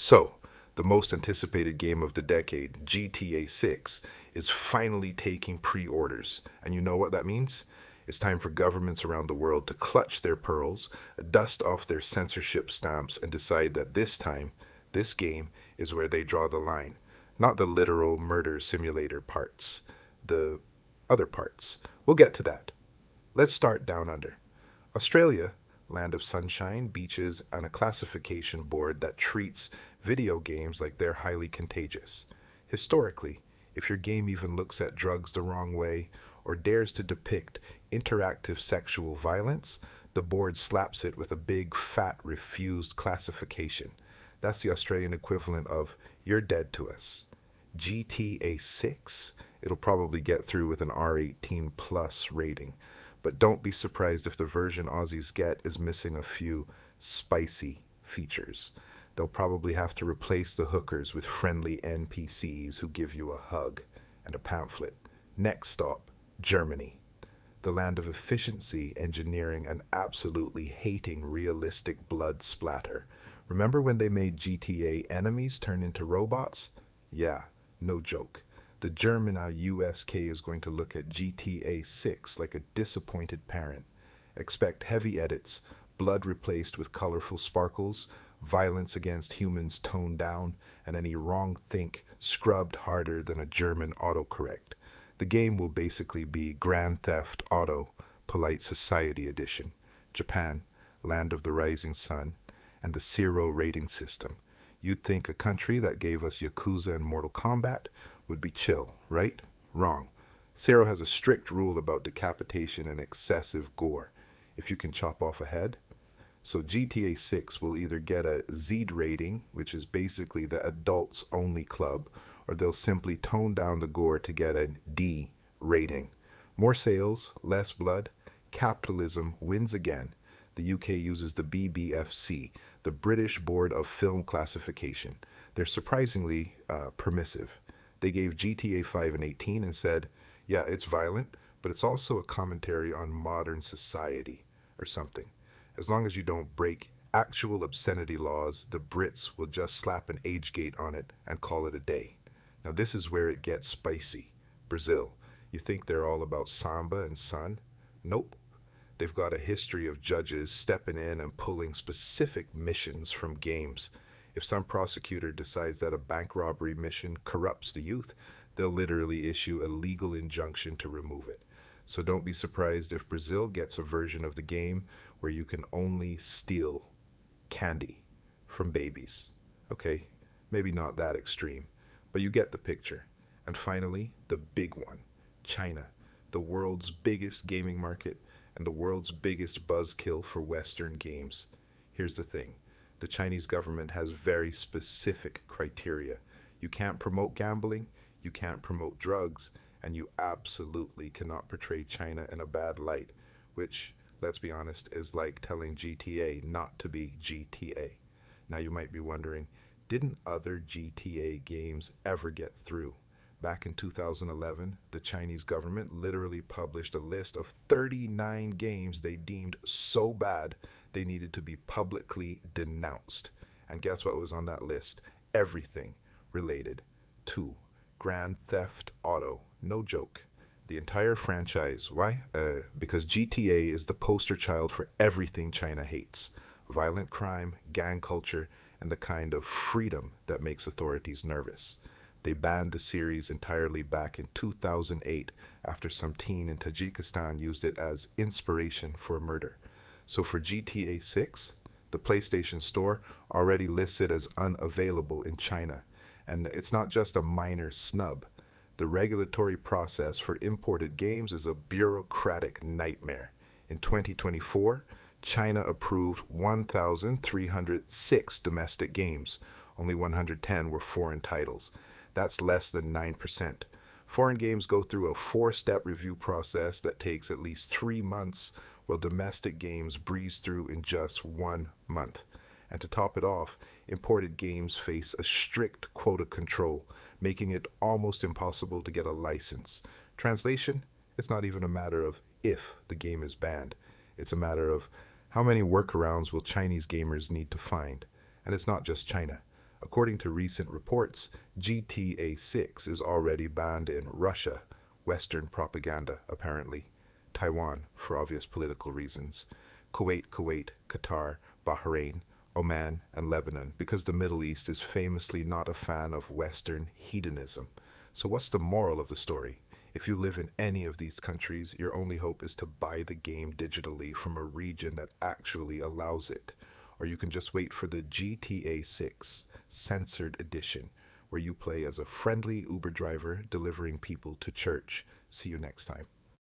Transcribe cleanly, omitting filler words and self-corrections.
So, the most anticipated game of the decade, GTA 6, is finally taking pre orders. And you know what that means? It's time for governments around the world to clutch their pearls, dust off their censorship stamps, and decide that this time, this game is where they draw the line. Not the literal murder simulator parts, the other parts. We'll get to that. Let's start down under. Australia, land of sunshine, beaches, and a classification board that treats video games like they're highly contagious. Historically, if your game even looks at drugs the wrong way or dares to depict interactive sexual violence, the board slaps it with a big, fat, refused classification. That's the Australian equivalent of, you're dead to us. GTA 6? It'll probably get through with an R18 plus rating. But don't be surprised if the version Aussies get is missing a few spicy features. They'll probably have to replace the hookers with friendly NPCs who give you a hug and a pamphlet. Next stop, Germany. The land of efficiency, engineering, and absolutely hating realistic blood splatter. Remember when they made GTA enemies turn into robots? Yeah, no joke. The German USK is going to look at GTA 6 like a disappointed parent. Expect heavy edits, blood replaced with colorful sparkles, violence against humans toned down, and any wrong think scrubbed harder than a German autocorrect. The game will basically be Grand Theft Auto, Polite Society Edition. Japan, land of the rising sun, and the zero rating system. You'd think a country that gave us Yakuza and Mortal Kombat would be chill, right? Wrong. Zero has a strict rule about decapitation and excessive gore. If you can chop off a head. So GTA 6 will either get a Z rating, which is basically the adults only club, or they'll simply tone down the gore to get a D rating. More sales, less blood, capitalism wins again. The UK uses the BBFC, the British Board of Film Classification. They're surprisingly permissive. They gave GTA 5 an 18 and said, yeah, it's violent, but it's also a commentary on modern society or something. As long as you don't break actual obscenity laws, the Brits will just slap an age gate on it and call it a day. Now this is where it gets spicy. Brazil. You think they're all about samba and sun? Nope. They've got a history of judges stepping in and pulling specific missions from games. If some prosecutor decides that a bank robbery mission corrupts the youth, they'll literally issue a legal injunction to remove it. So don't be surprised if Brazil gets a version of the game where you can only steal candy from babies. Okay, maybe not that extreme, but you get the picture. And finally, the big one, China, the world's biggest gaming market and the world's biggest buzzkill for Western games. Here's the thing. The Chinese government has very specific criteria. You can't promote gambling, you can't promote drugs, and you absolutely cannot portray China in a bad light, which, let's be honest, is like telling GTA not to be GTA. Now you might be wondering, didn't other GTA games ever get through? Back in 2011, the Chinese government literally published a list of 39 games they deemed so bad they needed to be publicly denounced. And guess what was on that list? Everything related to Grand Theft Auto. No joke. The entire franchise. Why? Because GTA is the poster child for everything China hates. Violent crime, gang culture, and the kind of freedom that makes authorities nervous. They banned the series entirely back in 2008 after some teen in Tajikistan used it as inspiration for a murder. So for GTA 6, the PlayStation Store already lists it as unavailable in China. And it's not just a minor snub. The regulatory process for imported games is a bureaucratic nightmare. In 2024, China approved 1,306 domestic games. Only 110 were foreign titles. That's less than 9%. Foreign games go through a 4-step review process that takes at least 3 months, while domestic games breeze through in just 1 month. And to top it off, imported games face a strict quota control, making it almost impossible to get a license. Translation? It's not even a matter of if the game is banned. It's a matter of how many workarounds will Chinese gamers need to find. And it's not just China. According to recent reports, GTA 6 is already banned in Russia, Western propaganda, apparently, Taiwan, for obvious political reasons, Kuwait, Qatar, Bahrain, Oman, and Lebanon, because the Middle East is famously not a fan of Western hedonism. So, what's the moral of the story? If you live in any of these countries, your only hope is to buy the game digitally from a region that actually allows it. Or you can just wait for the GTA 6 Censored Edition, where you play as a friendly Uber driver delivering people to church. See you next time.